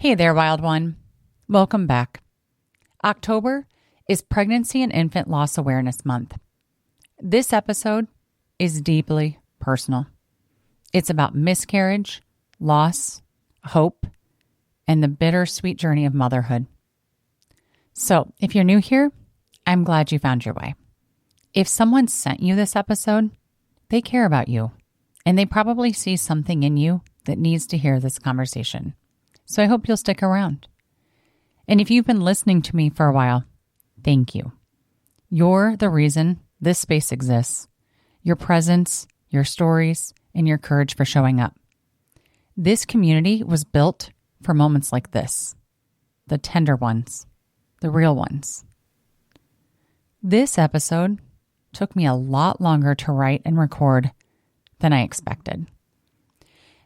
Hey there, wild one. Welcome back. October is Pregnancy and Infant Loss Awareness Month. This episode is deeply personal. It's about miscarriage, loss, hope, and the bittersweet journey of motherhood. So, if you're new here, I'm glad you found your way. If someone sent you this episode, they care about you, and they probably see something in you that needs to hear this conversation. So I hope you'll stick around. And if you've been listening to me for a while, thank you. You're the reason this space exists. Your presence, your stories, and your courage for showing up. This community was built for moments like this. The tender ones. The real ones. This episode took me a lot longer to write and record than I expected.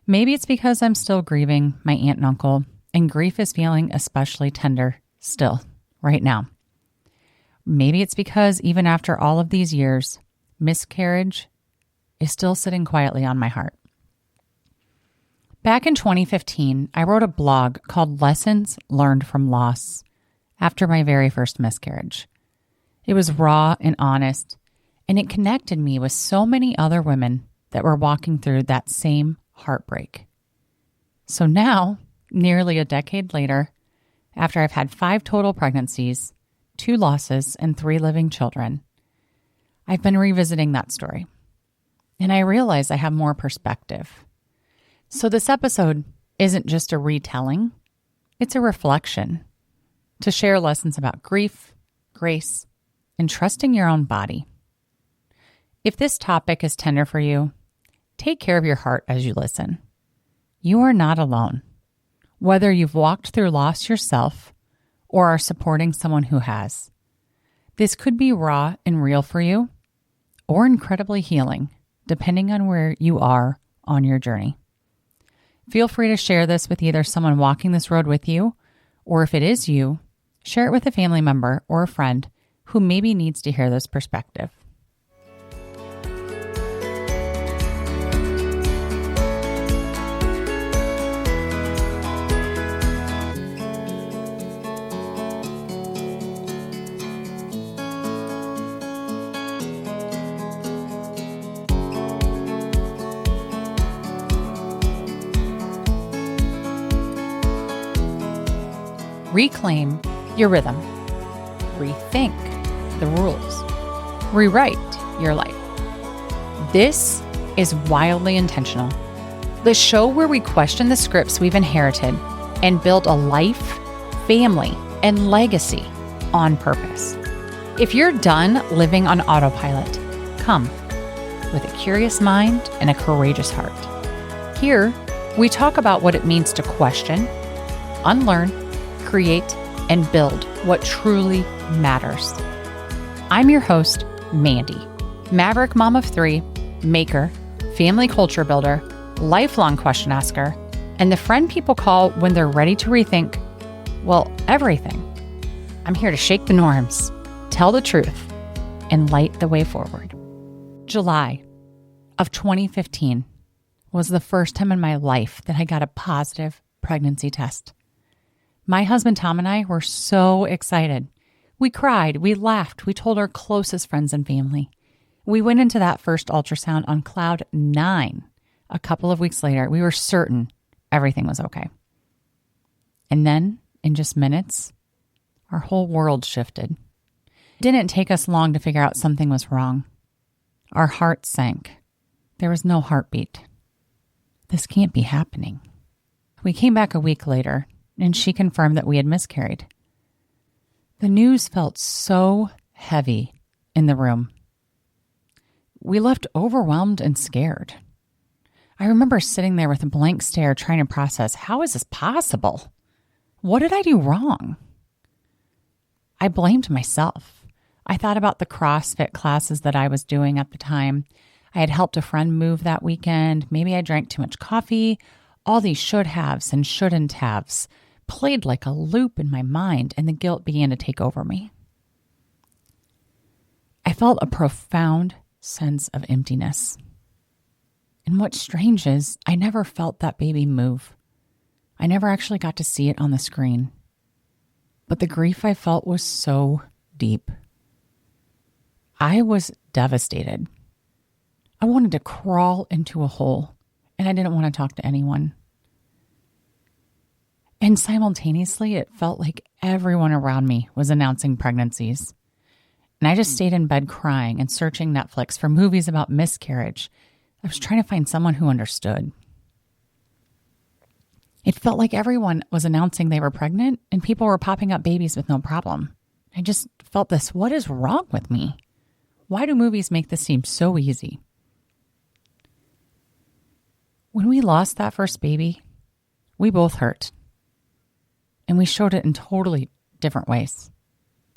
Maybe it's because I'm still grieving my aunt and uncle, and grief is feeling especially tender still, right now. Maybe it's because even after all of these years, miscarriage is still sitting quietly on my heart. Back in 2015, I wrote a blog called Lessons Learned from Loss after my very first miscarriage. It was raw and honest, and it connected me with so many other women that were walking through that same heartbreak. So now, nearly a decade later, after I've had 5 total pregnancies, 2 losses, and 3 living children, I've been revisiting that story. And I realize I have more perspective. So this episode isn't just a retelling, it's a reflection to share lessons about grief, grace, and trusting your own body. If this topic is tender for you, take care of your heart as you listen. You are not alone. Whether you've walked through loss yourself or are supporting someone who has. This could be raw and real for you or incredibly healing, depending on where you are on your journey. Feel free to share this with either someone walking this road with you, or if it is you, share it with a family member or a friend who maybe needs to hear this perspective. Reclaim your rhythm. Rethink the rules. Rewrite your life. This is Wildly Intentional, the show where we question the scripts we've inherited and build a life, family, and legacy on purpose. If you're done living on autopilot, come with a curious mind and a courageous heart. Here, we talk about what it means to question, unlearn, create, and build what truly matters. I'm your host, Mandy, maverick mom of 3, maker, family culture builder, lifelong question asker, and the friend people call when they're ready to rethink, well, everything. I'm here to shake the norms, tell the truth, and light the way forward. July of 2015 was the first time in my life that I got a positive pregnancy test. My husband Tom and I were so excited. We cried, we laughed, we told our closest friends and family. We went into that first ultrasound on cloud 9. A couple of weeks later, we were certain everything was okay. And then, in just minutes, our whole world shifted. It didn't take us long to figure out something was wrong. Our hearts sank. There was no heartbeat. This can't be happening. We came back a week later, and she confirmed that we had miscarried. The news felt so heavy in the room. We left overwhelmed and scared. I remember sitting there with a blank stare trying to process, how is this possible? What did I do wrong? I blamed myself. I thought about the CrossFit classes that I was doing at the time. I had helped a friend move that weekend. Maybe I drank too much coffee. All these should haves and shouldn't haves played like a loop in my mind, and the guilt began to take over me. I felt a profound sense of emptiness. And what's strange is I never felt that baby move. I never actually got to see it on the screen. But the grief I felt was so deep. I was devastated. I wanted to crawl into a hole, and I didn't want to talk to anyone. And simultaneously, it felt like everyone around me was announcing pregnancies. And I just stayed in bed crying and searching Netflix for movies about miscarriage. I was trying to find someone who understood. It felt like everyone was announcing they were pregnant and people were popping up babies with no problem. I just felt this, what is wrong with me? Why do movies make this seem so easy? When we lost that first baby, we both hurt. And we showed it in totally different ways.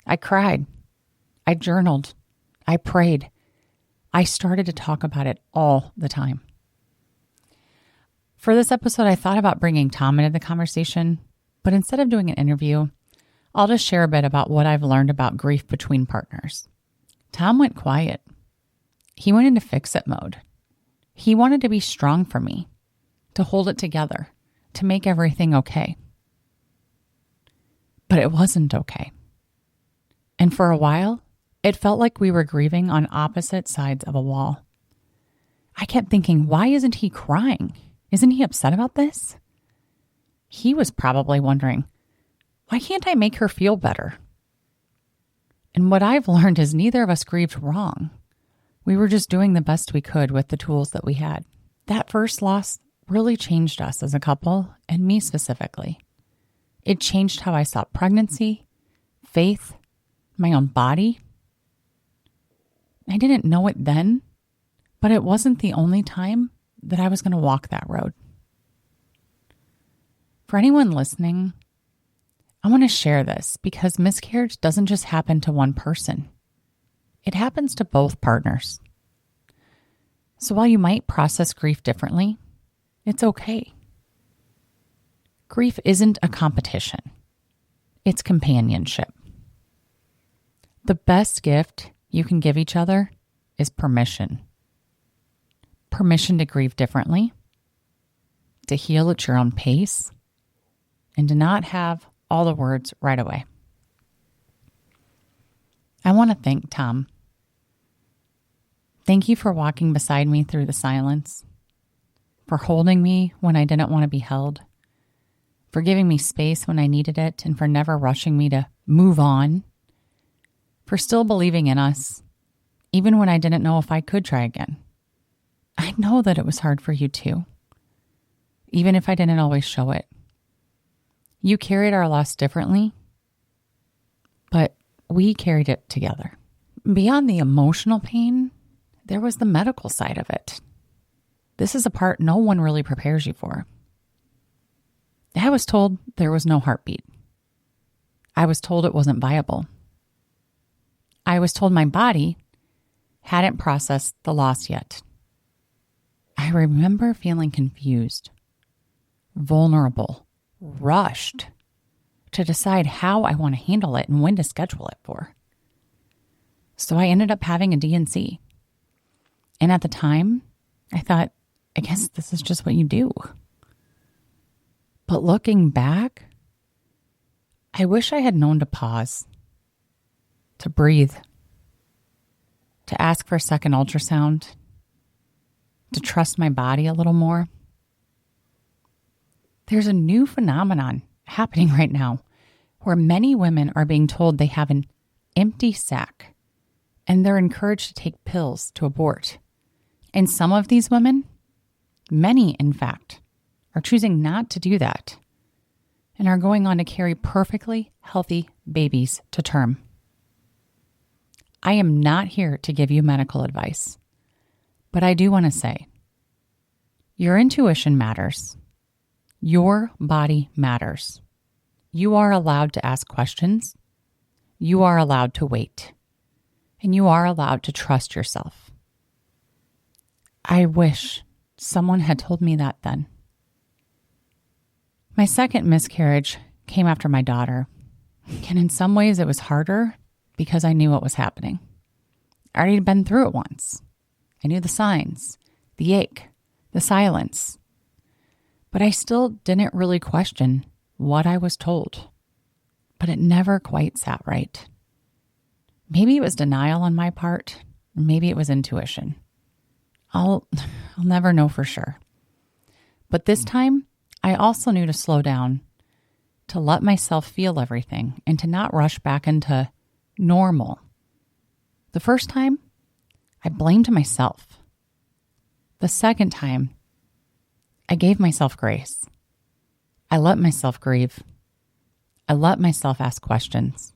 I cried. I journaled. I prayed. I started to talk about it all the time. For this episode, I thought about bringing Tom into the conversation, but instead of doing an interview, I'll just share a bit about what I've learned about grief between partners. Tom went quiet. He went into fix-it mode. He wanted to be strong for me, to hold it together, to make everything okay. But it wasn't okay. And for a while, it felt like we were grieving on opposite sides of a wall. I kept thinking, why isn't he crying? Isn't he upset about this? He was probably wondering, why can't I make her feel better? And what I've learned is neither of us grieved wrong. We were just doing the best we could with the tools that we had. That first loss really changed us as a couple, and me specifically. It changed how I saw pregnancy, faith, my own body. I didn't know it then, but it wasn't the only time that I was going to walk that road. For anyone listening, I want to share this because miscarriage doesn't just happen to one person. It happens to both partners. So while you might process grief differently, it's okay. Grief isn't a competition. It's companionship. The best gift you can give each other is permission. Permission to grieve differently, to heal at your own pace, and to not have all the words right away. I want to thank Tom. Thank you for walking beside me through the silence, for holding me when I didn't want to be held, for giving me space when I needed it, and for never rushing me to move on, for still believing in us, even when I didn't know if I could try again. I know that it was hard for you too, even if I didn't always show it. You carried our loss differently, but we carried it together. Beyond the emotional pain, there was the medical side of it. This is a part no one really prepares you for. I was told there was no heartbeat. I was told it wasn't viable. I was told my body hadn't processed the loss yet. I remember feeling confused, vulnerable, rushed to decide how I want to handle it and when to schedule it for. So I ended up having a D&C. And at the time, I thought, I guess this is just what you do. But looking back, I wish I had known to pause, to breathe, to ask for a second ultrasound, to trust my body a little more. There's a new phenomenon happening right now where many women are being told they have an empty sac and they're encouraged to take pills to abort. And some of these women, many in fact, are choosing not to do that and are going on to carry perfectly healthy babies to term. I am not here to give you medical advice, but I do want to say, your intuition matters. Your body matters. You are allowed to ask questions. You are allowed to wait. And you are allowed to trust yourself. I wish someone had told me that then. My second miscarriage came after my daughter. And in some ways it was harder because I knew what was happening. I already had been through it once. I knew the signs, the ache, the silence. But I still didn't really question what I was told. But it never quite sat right. Maybe it was denial on my part, or maybe it was intuition. I'll never know for sure. But this time, I also knew to slow down, to let myself feel everything, and to not rush back into normal. The first time, I blamed myself. The second time, I gave myself grace. I let myself grieve. I let myself ask questions.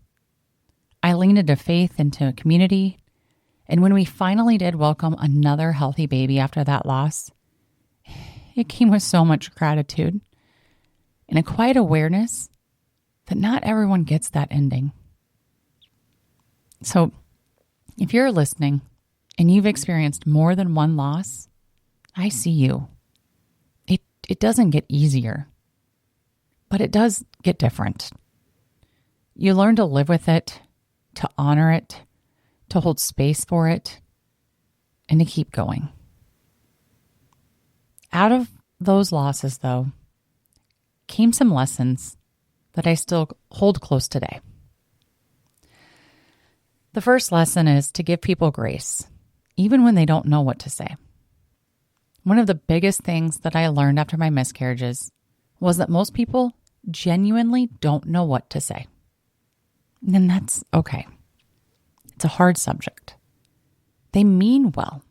I leaned into faith, into a community, and when we finally did welcome another healthy baby after that loss, it came with so much gratitude and a quiet awareness that not everyone gets that ending. So, if you're listening and you've experienced more than one loss, I see you. It doesn't get easier, but it does get different. You learn to live with it, to honor it, to hold space for it, and to keep going. Out of those losses, though, came some lessons that I still hold close today. The first lesson is to give people grace, even when they don't know what to say. One of the biggest things that I learned after my miscarriages was that most people genuinely don't know what to say. And that's okay. It's a hard subject. They mean well,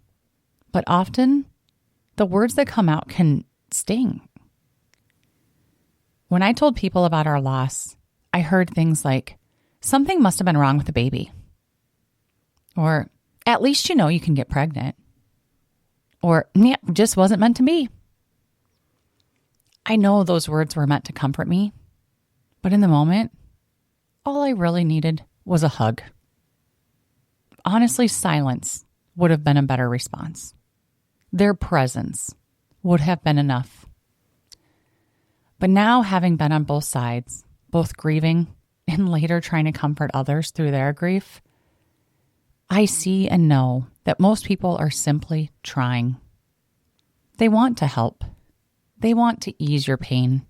but often the words that come out can sting. When I told people about our loss, I heard things like, something must have been wrong with the baby. Or, at least you know you can get pregnant. Or, yeah, just wasn't meant to be. I know those words were meant to comfort me, but in the moment, all I really needed was a hug. Honestly, silence would have been a better response. Their presence would have been enough. But now, having been on both sides, both grieving and later trying to comfort others through their grief, I see and know that most people are simply trying. They want to help. They want to ease your pain.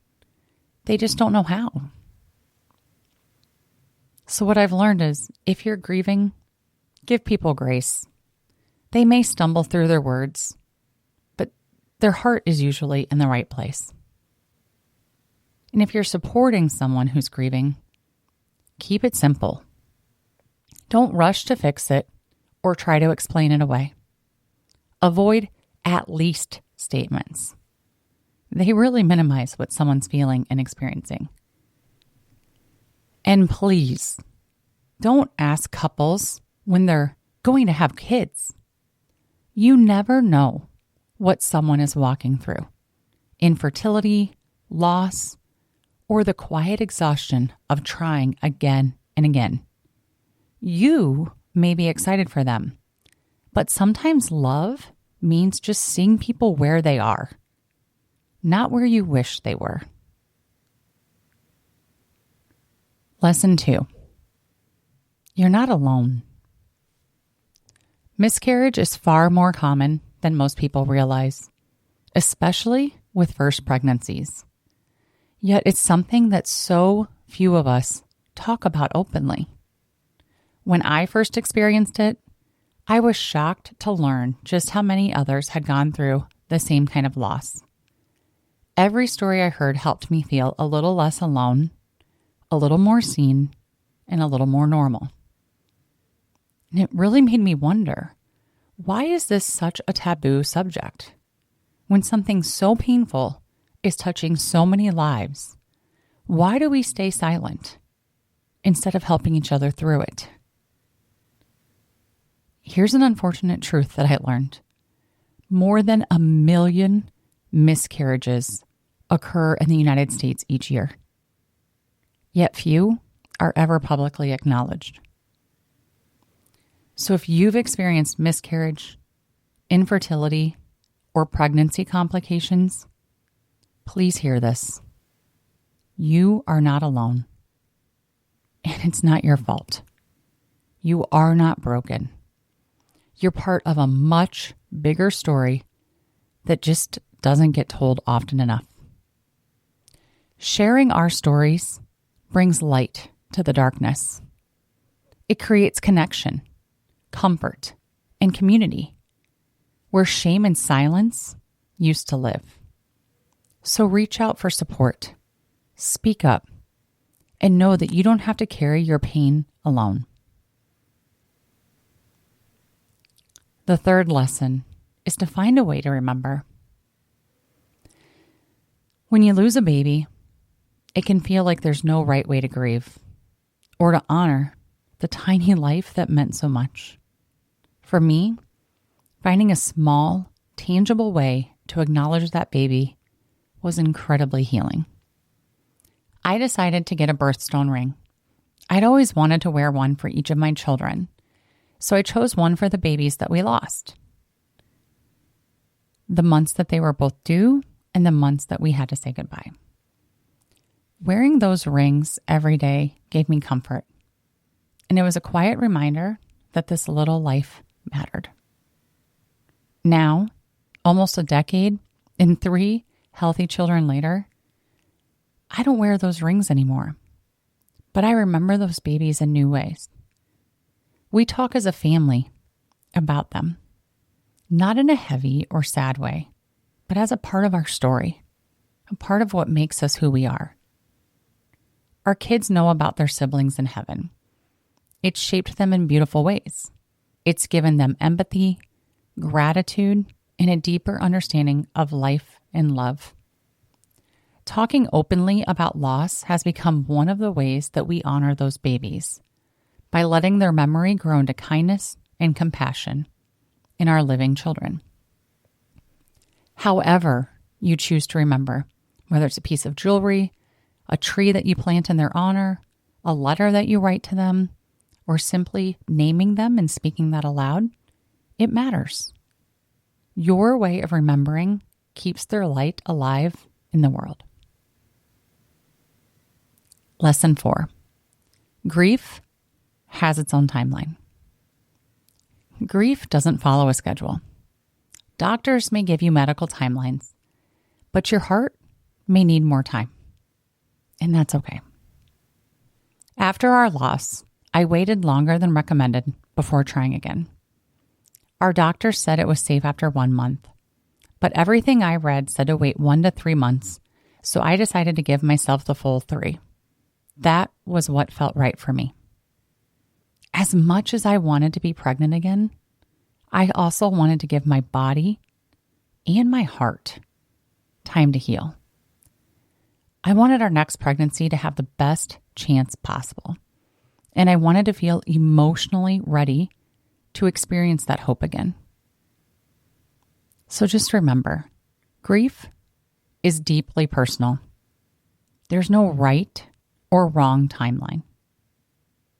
They just don't know how. So what I've learned is, if you're grieving, give people grace. They may stumble through their words, but their heart is usually in the right place. And if you're supporting someone who's grieving, keep it simple. Don't rush to fix it or try to explain it away. Avoid at least statements. They really minimize what someone's feeling and experiencing. And please, don't ask couples when they're going to have kids. You never know what someone is walking through. Infertility, loss, or the quiet exhaustion of trying again and again. You may be excited for them, but sometimes love means just seeing people where they are, not where you wish they were. Lesson 2. You're not alone. Miscarriage is far more common than most people realize, especially with first pregnancies. Yet it's something that so few of us talk about openly. When I first experienced it, I was shocked to learn just how many others had gone through the same kind of loss. Every story I heard helped me feel a little less alone, a little more seen, and a little more normal. And it really made me wonder, why is this such a taboo subject? When something so painful is touching so many lives, why do we stay silent instead of helping each other through it? Here's an unfortunate truth that I learned. More than 1 million miscarriages occur in the United States each year. Yet few are ever publicly acknowledged. So if you've experienced miscarriage, infertility, or pregnancy complications, please hear this. You are not alone. And it's not your fault. You are not broken. You're part of a much bigger story that just doesn't get told often enough. Sharing our stories brings light to the darkness. It creates connection, comfort, and community where shame and silence used to live. So reach out for support, speak up, and know that you don't have to carry your pain alone. The third lesson is to find a way to remember. When you lose a baby, it can feel like there's no right way to grieve or to honor the tiny life that meant so much. For me, finding a small, tangible way to acknowledge that baby was incredibly healing. I decided to get a birthstone ring. I'd always wanted to wear one for each of my children, so I chose one for the babies that we lost. The months that they were both due and the months that we had to say goodbye. Wearing those rings every day gave me comfort, and it was a quiet reminder that this little life mattered. Now, almost a decade and 3 healthy children later, I don't wear those rings anymore, but I remember those babies in new ways. We talk as a family about them, not in a heavy or sad way, but as a part of our story, a part of what makes us who we are. Our kids know about their siblings in heaven. It's shaped them in beautiful ways. It's given them empathy, gratitude, and a deeper understanding of life and love. Talking openly about loss has become one of the ways that we honor those babies, by letting their memory grow into kindness and compassion in our living children. However you choose to remember, whether it's a piece of jewelry, a tree that you plant in their honor, a letter that you write to them, or simply naming them and speaking that aloud, it matters. Your way of remembering keeps their light alive in the world. Lesson 4. Grief has its own timeline. Grief doesn't follow a schedule. Doctors may give you medical timelines, but your heart may need more time. And that's okay. After our loss, I waited longer than recommended before trying again. Our doctor said it was safe after 1 month, but everything I read said to wait 1 to 3 months, so I decided to give myself the full 3. That was what felt right for me. As much as I wanted to be pregnant again, I also wanted to give my body and my heart time to heal. I wanted our next pregnancy to have the best chance possible, and I wanted to feel emotionally ready to experience that hope again. So just remember, grief is deeply personal. There's no right or wrong timeline.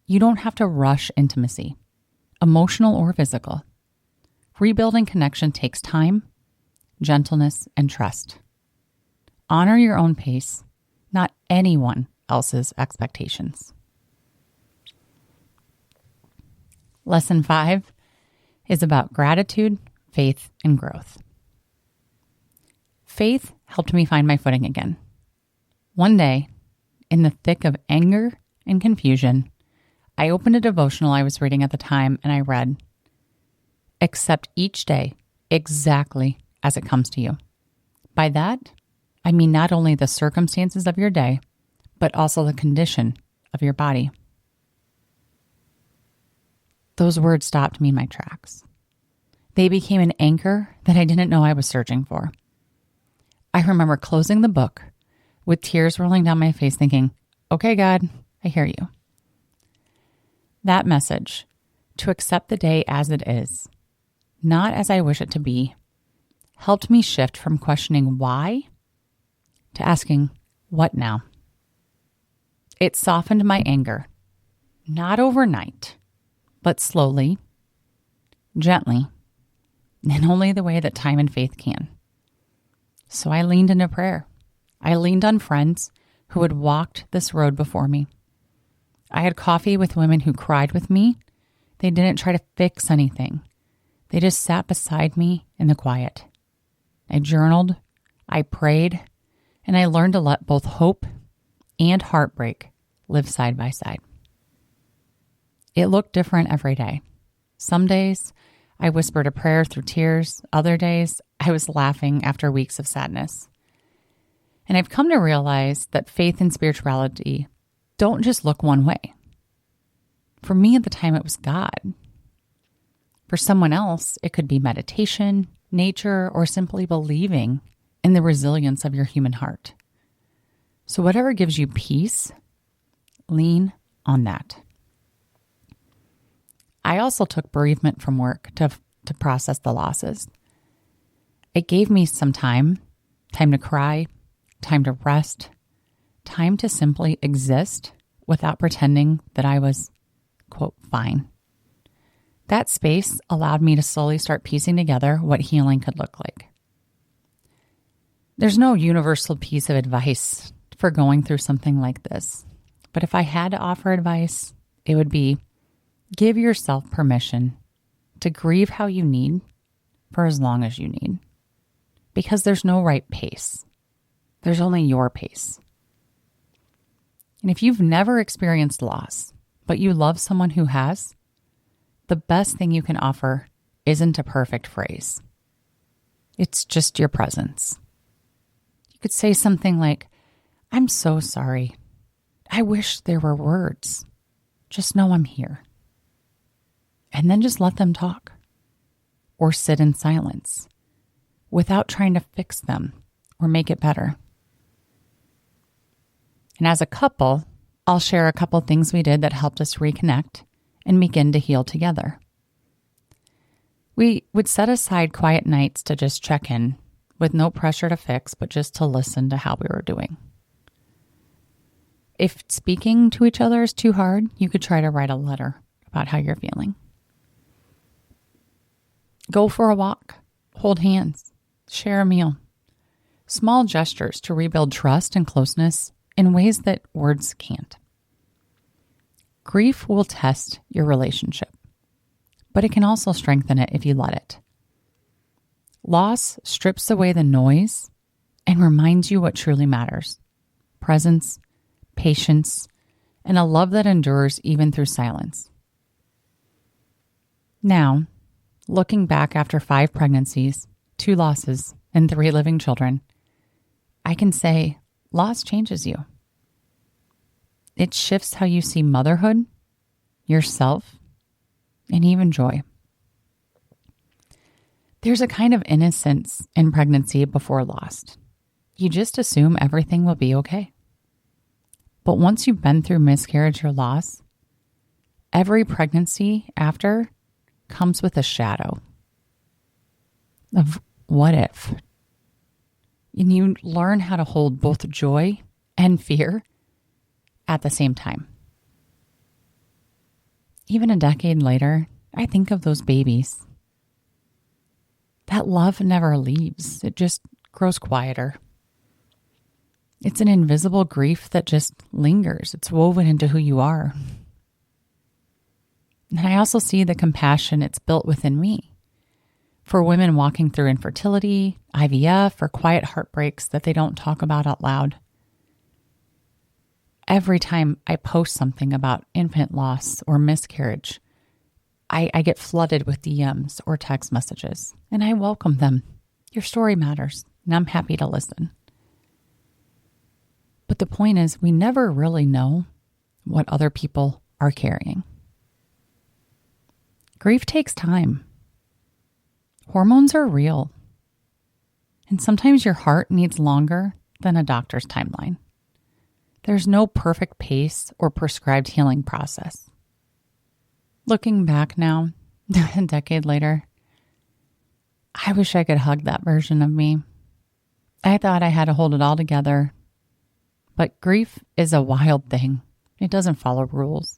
You don't have to rush intimacy, emotional or physical. Rebuilding connection takes time, gentleness, and trust. Honor your own pace, not anyone else's expectations. Lesson 5 is about gratitude, faith, and growth. Faith helped me find my footing again. One day, in the thick of anger and confusion, I opened a devotional I was reading at the time and I read, "Accept each day exactly as it comes to you." By that, I mean not only the circumstances of your day, but also the condition of your body. Those words stopped me in my tracks. They became an anchor that I didn't know I was searching for. I remember closing the book with tears rolling down my face thinking, okay, God, I hear you. That message, to accept the day as it is, not as I wish it to be, helped me shift from questioning why to asking, what now? It softened my anger, not overnight, but slowly, gently, in only the way that time and faith can. So I leaned into prayer. I leaned on friends who had walked this road before me. I had coffee with women who cried with me. They didn't try to fix anything. They just sat beside me in the quiet. I journaled, I prayed, And I learned to let both hope and heartbreak live side by side. It looked different every day. Some days I whispered a prayer through tears. Other days I was laughing after weeks of sadness. And I've come to realize that faith and spirituality don't just look one way. For me at the time, it was God. For someone else, it could be meditation, nature, or simply believing in the resilience of your human heart. So whatever gives you peace, lean on that. I also took bereavement from work to process the losses. It gave me some time to cry, time to rest, time to simply exist without pretending that I was, quote, fine. That space allowed me to slowly start piecing together what healing could look like. There's no universal piece of advice for going through something like this, but if I had to offer advice, it would be give yourself permission to grieve how you need for as long as you need, because there's no right pace. There's only your pace. And if you've never experienced loss, but you love someone who has, the best thing you can offer isn't a perfect phrase. It's just your presence. You could say something like, I'm so sorry. I wish there were words. Just know I'm here. And then just let them talk or sit in silence without trying to fix them or make it better. And as a couple, I'll share a couple things we did that helped us reconnect and begin to heal together. We would set aside quiet nights to just check in with no pressure to fix, but just to listen to how we were doing. If speaking to each other is too hard, you could try to write a letter about how you're feeling. Go for a walk, hold hands, share a meal. Small gestures to rebuild trust and closeness in ways that words can't. Grief will test your relationship, but it can also strengthen it if you let it. Loss strips away the noise and reminds you what truly matters: presence, patience, and a love that endures even through silence. Now, looking back after 5 pregnancies, 2 losses, and 3 living children, I can say loss changes you. It shifts how you see motherhood, yourself, and even joy. There's a kind of innocence in pregnancy before loss. You just assume everything will be okay. But once you've been through miscarriage or loss, every pregnancy after comes with a shadow of what if. And you learn how to hold both joy and fear at the same time. Even a decade later, I think of those babies. That love never leaves. It just grows quieter. It's an invisible grief that just lingers. It's woven into who you are. And I also see the compassion it's built within me for women walking through infertility, IVF, or quiet heartbreaks that they don't talk about out loud. Every time I post something about infant loss or miscarriage, I get flooded with DMs or text messages, and I welcome them. Your story matters, and I'm happy to listen. But the point is, we never really know what other people are carrying. Grief takes time. Hormones are real. And sometimes your heart needs longer than a doctor's timeline. There's no perfect pace or prescribed healing process. Looking back now, a decade later, I wish I could hug that version of me. I thought I had to hold it all together. But grief is a wild thing. It doesn't follow rules.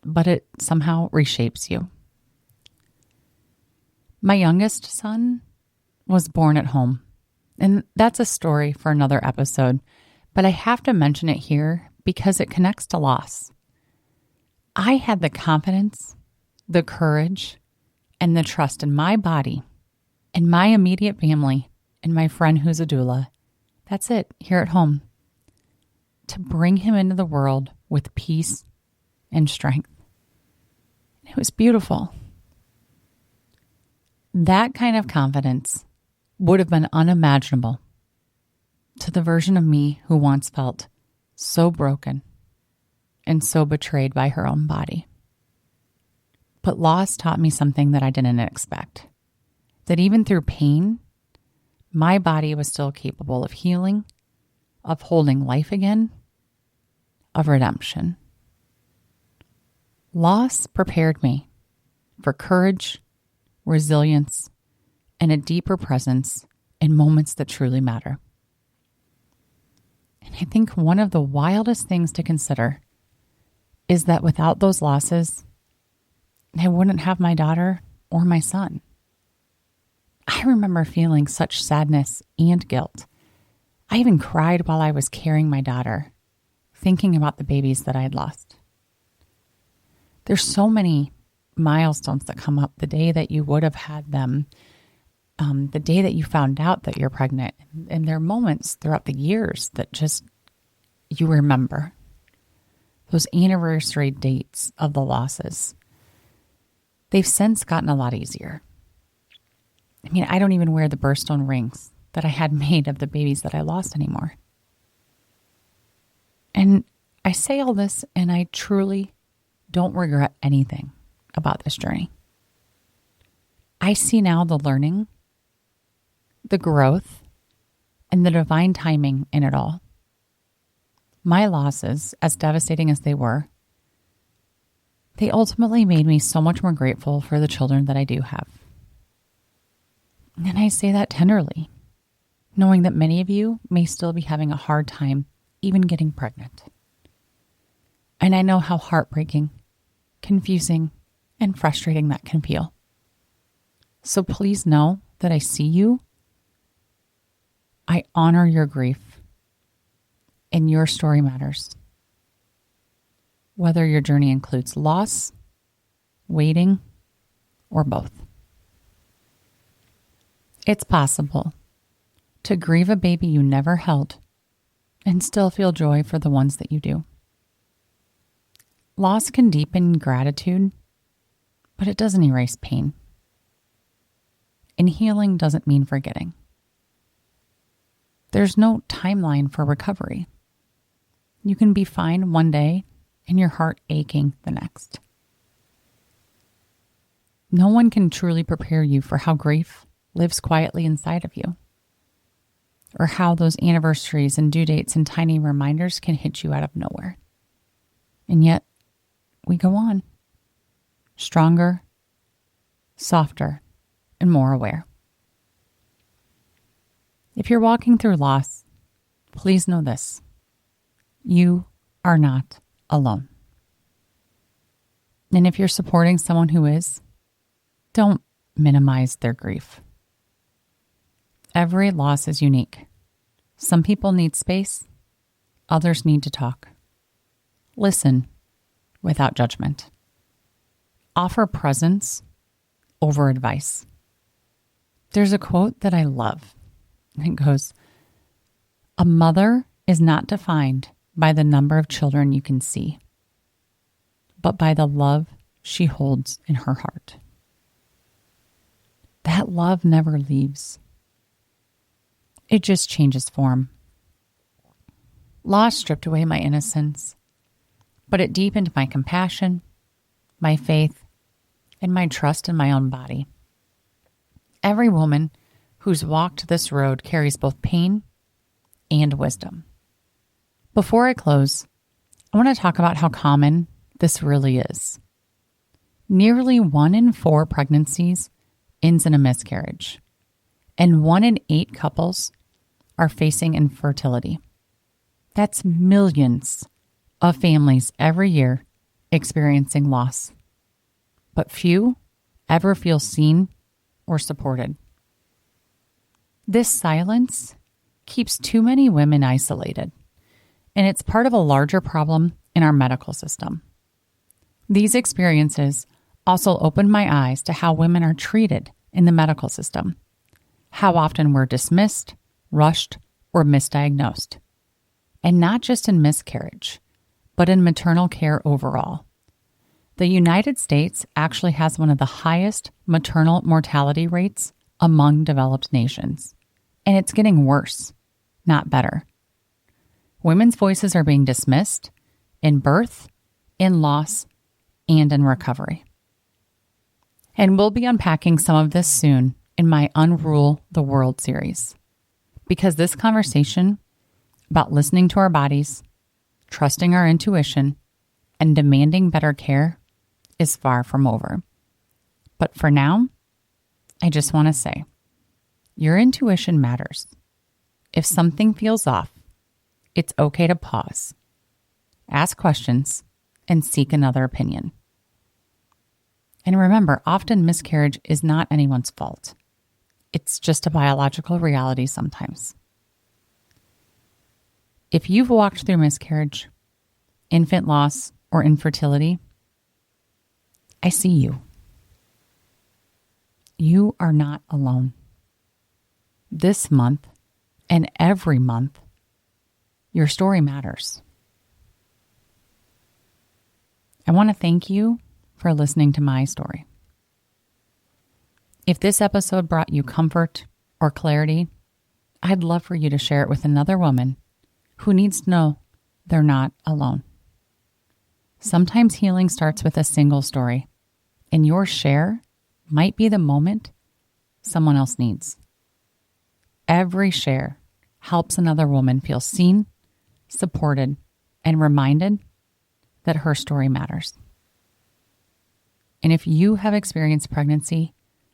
But it somehow reshapes you. My youngest son was born at home. And that's a story for another episode. But I have to mention it here because it connects to loss. I had the confidence, the courage, and the trust in my body, and my immediate family, and my friend who's a doula, That's it, here at home. To bring him into the world with peace and strength. It was beautiful. That kind of confidence would have been unimaginable to the version of me who once felt so broken and so betrayed by her own body. But loss taught me something that I didn't expect. That even through pain, my body was still capable of healing, of holding life again, of redemption. Loss prepared me for courage, resilience, and a deeper presence in moments that truly matter. And I think one of the wildest things to consider is that without those losses, I wouldn't have my daughter or my son. I remember feeling such sadness and guilt. I even cried while I was carrying my daughter, thinking about the babies that I had lost. There's so many milestones that come up the day that you would have had them, the day that you found out that you're pregnant. And there are moments throughout the years that just you remember. Those anniversary dates of the losses. They've since gotten a lot easier. I mean, I don't even wear the birthstone rings that I had made of the babies that I lost anymore. And I say all this, and I truly don't regret anything about this journey. I see now the learning, the growth, and the divine timing in it all. My losses, as devastating as they were, they ultimately made me so much more grateful for the children that I do have. And I say that tenderly, knowing that many of you may still be having a hard time even getting pregnant. And I know how heartbreaking, confusing, and frustrating that can feel. So please know that I see you. I honor your grief, and your story matters. Whether your journey includes loss, waiting, or both. It's possible to grieve a baby you never held and still feel joy for the ones that you do. Loss can deepen gratitude, but it doesn't erase pain. And healing doesn't mean forgetting. There's no timeline for recovery. You can be fine one day and your heart aching the next. No one can truly prepare you for how grief lives quietly inside of you, or how those anniversaries and due dates and tiny reminders can hit you out of nowhere. And yet, we go on, stronger, softer, and more aware. If you're walking through loss, please know this: you are not alone. And if you're supporting someone who is, don't minimize their grief. Every loss is unique. Some people need space, others need to talk. Listen without judgment. Offer presence over advice. There's a quote that I love. It goes, "A mother is not defined by the number of children you can see, but by the love she holds in her heart." That love never leaves. It just changes form. Loss stripped away my innocence, but it deepened my compassion, my faith, and my trust in my own body. Every woman who's walked this road carries both pain and wisdom. Before I close, I want to talk about how common this really is. Nearly 1 in 4 pregnancies ends in a miscarriage, and 1 in 8 couples are facing infertility. That's millions of families every year experiencing loss, but few ever feel seen or supported. This silence keeps too many women isolated, and it's part of a larger problem in our medical system. These experiences also opened my eyes to how women are treated in the medical system, how often we're dismissed, rushed, or misdiagnosed. And not just in miscarriage, but in maternal care overall. The United States actually has one of the highest maternal mortality rates among developed nations. And it's getting worse, not better. Women's voices are being dismissed in birth, in loss, and in recovery. And we'll be unpacking some of this soon in my Unrule the World series. Because this conversation about listening to our bodies, trusting our intuition, and demanding better care is far from over. But for now, I just want to say, your intuition matters. If something feels off, it's okay to pause, ask questions, and seek another opinion. And remember, often miscarriage is not anyone's fault. It's just a biological reality sometimes. If you've walked through miscarriage, infant loss, or infertility, I see you. You are not alone. This month and every month, your story matters. I want to thank you for listening to my story. If this episode brought you comfort or clarity, I'd love for you to share it with another woman who needs to know they're not alone. Sometimes healing starts with a single story, and your share might be the moment someone else needs. Every share helps another woman feel seen, supported, and reminded that her story matters. And if you have experienced pregnancy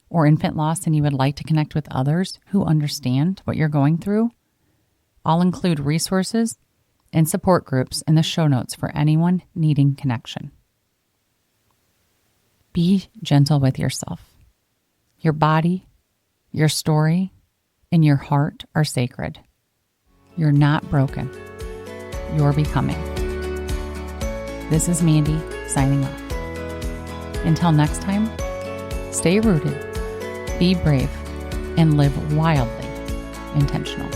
or infant loss and you would like to connect with others who understand what you're going through, I'll include resources and support groups in the show notes for anyone needing connection. Be gentle with yourself. Your body, your story, and your heart are sacred. You're not broken. You're becoming. This is Mandy signing off. Until next time, stay rooted, be brave, and live wildly intentional.